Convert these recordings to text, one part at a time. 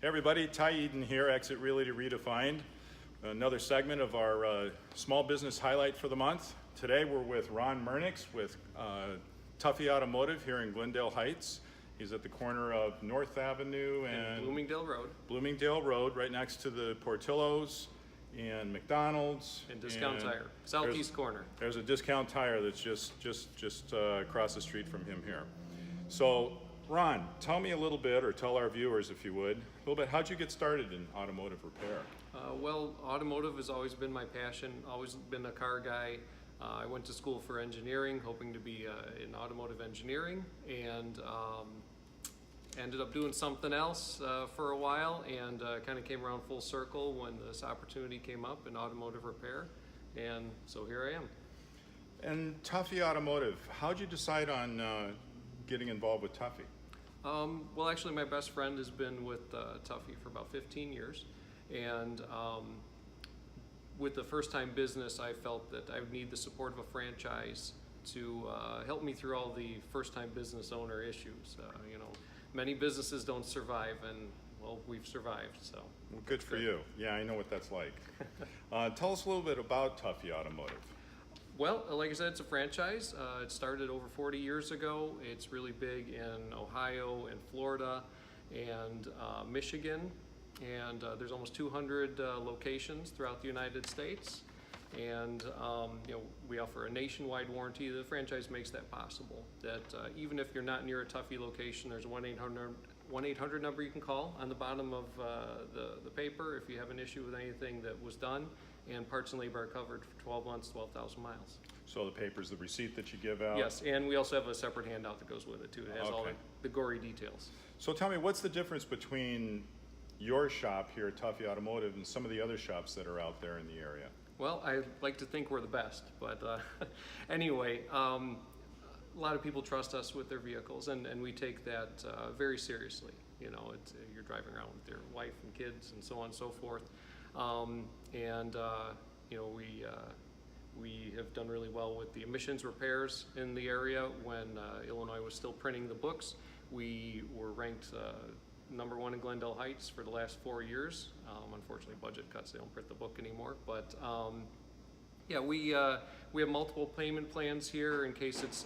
Hey everybody, Ty Eden here, Exit Realty Redefined. Another segment of our small business highlight for the month. Today we're with Ron Murnieks with Tuffy Automotive here in Glendale Heights. He's at the corner of North Avenue and Bloomingdale Road. Bloomingdale Road, right next to the Portillo's and McDonald's. And Discount Tire, southeast corner. There's a Discount Tire that's just across the street from him here. So Ron, tell me a little bit, or tell our viewers if you would, a little bit, how'd you get started in automotive repair? Well, automotive has always been my passion, always been a car guy. I went to school for engineering, hoping to be in automotive engineering, and ended up doing something else for a while, and kind of came around full circle when this opportunity came up in automotive repair, and so here I am. And Tuffy Automotive, how'd you decide on getting involved with Tuffy? Well, actually, my best friend has been with Tuffy for about 15 years, and with the first-time business, I felt that I would need the support of a franchise to help me through all the first-time business owner issues. You know, many businesses don't survive, and well, we've survived. So well, good for you. Yeah, I know what that's like. Tell us a little bit about Tuffy Automotive. Well, like I said, it's a franchise. It started over 40 years ago. It's really big in Ohio and Florida and Michigan. And there's almost 200 locations throughout the United States. And you know, we offer a nationwide warranty. The franchise makes that possible. That even if you're not near a Tuffy location, there's a 1-800 number you can call on the bottom of the paper if you have an issue with anything that was done. And parts and labor are covered for 12 months, 12,000 miles. So the paper's the receipt that you give out? Yes, and we also have a separate handout that goes with it too. It has all the gory details. So tell me, what's the difference between your shop here at Tuffy Automotive and some of the other shops that are out there in the area? Well, I like to think we're the best, but anyway, a lot of people trust us with their vehicles, and we take that very seriously. You know, you're driving around with your wife and kids and so on and so forth. You know, we have done really well with the emissions repairs in the area. When Illinois was still printing the books, we were ranked #1 in Glendale Heights for the last 4 years. Unfortunately, budget cuts, they don't print the book anymore. But yeah, we have multiple payment plans here in case it's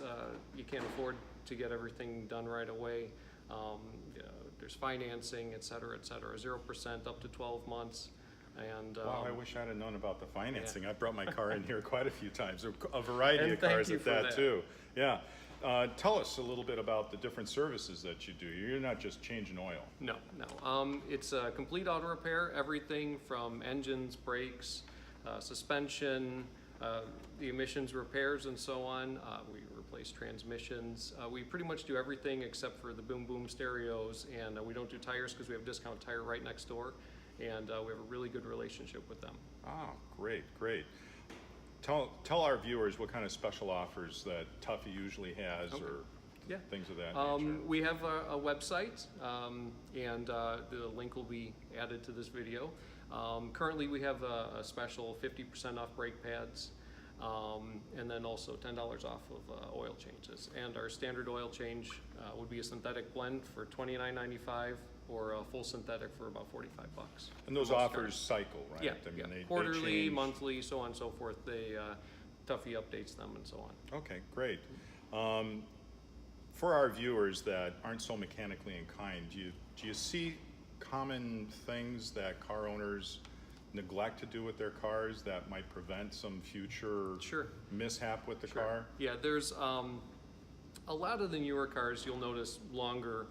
you can't afford to get everything done right away. There's financing, et cetera, 0% up to 12 months. And wow, I wish I'd have known about the financing. Yeah. I brought my car in here quite a few times, a variety of cars at that too. Yeah. Tell us a little bit about the different services that you do. You're not just changing oil. No. It's a complete auto repair, everything from engines, brakes, suspension, the emissions repairs and so on. We replace transmissions. We pretty much do everything except for the boom stereos, and we don't do tires because we have a Discount Tire right next door, and we have a really good relationship with them. Oh, great. Tell our viewers what kind of special offers that Tuffy usually has, or things of that nature. We have a website, and the link will be added to this video. Currently we have a special 50% off brake pads, and then also $10 off of oil changes. And our standard oil change would be a synthetic blend for $29.95, or a full synthetic for about $45. And those offers cycle, right? Yeah, I mean, they quarterly, change. monthly, so on and so forth. Tuffy updates them and so on. Okay, great. For our viewers that aren't so mechanically inclined, do you see common things that car owners neglect to do with their cars that might prevent some future mishap with the car? Yeah, there's a lot of the newer cars, you'll notice longer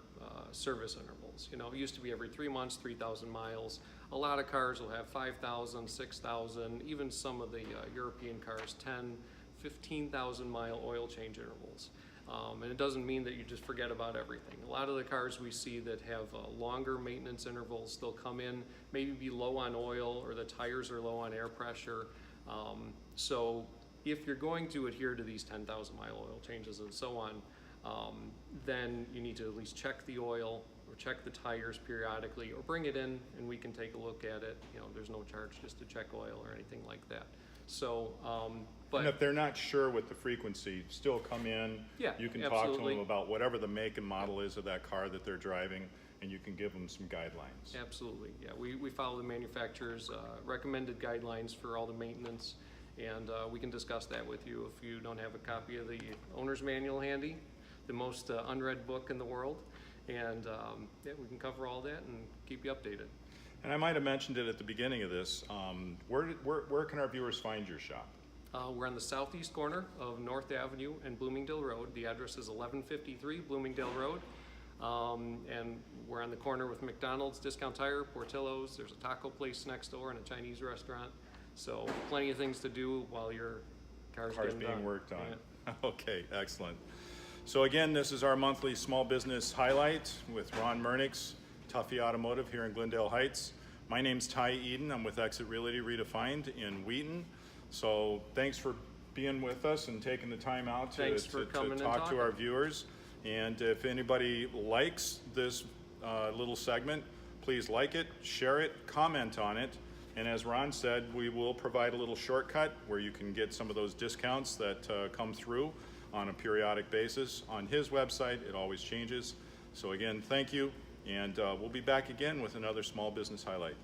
service intervals. You know, it used to be every 3 months, 3,000 miles. A lot of cars will have 5,000, 6,000, even some of the European cars, 10, 15,000 mile oil change intervals. And it doesn't mean that you just forget about everything. A lot of the cars we see that have longer maintenance intervals, they'll come in, maybe be low on oil, or the tires are low on air pressure. So if you're going to adhere to these 10,000 mile oil changes and so on, then you need to at least check the oil or check the tires periodically, or bring it in and we can take a look at it. You know, there's no charge just to check oil or anything like that. So, And but if they're not sure with the frequency, still come in. Yeah, You can talk to absolutely. them about whatever the make and model is of that car that they're driving, and you can give them some guidelines. absolutely, yeah, we follow the manufacturer's recommended guidelines for all the maintenance, and we can discuss that with you if you don't have a copy of the owner's manual handy, the most unread book in the world, and yeah, we can cover all that and keep you updated. And I might have mentioned it at the beginning of this. Where can our viewers find your shop? We're on the southeast corner of North Avenue and Bloomingdale Road. The address is 1153 Bloomingdale Road. And we're on the corner with McDonald's, Discount Tire, Portillo's. There's a taco place next door and a Chinese restaurant. So plenty of things to do while your car's Cars getting being done. worked on. Yeah. Okay, excellent. So again, this is our monthly small business highlight with Ron Murnieks, Tuffy Automotive here in Glendale Heights. My name's Ty Eden. I'm with Exit Realty Redefined in Wheaton. So thanks for being with us and taking the time out to coming and talk to talking. our viewers. And if anybody likes this little segment, please like it, share it, comment on it. And as Ron said, we will provide a little shortcut where you can get some of those discounts that come through on a periodic basis. On his website, it always changes. So again, thank you. And we'll be back again with another small business highlight.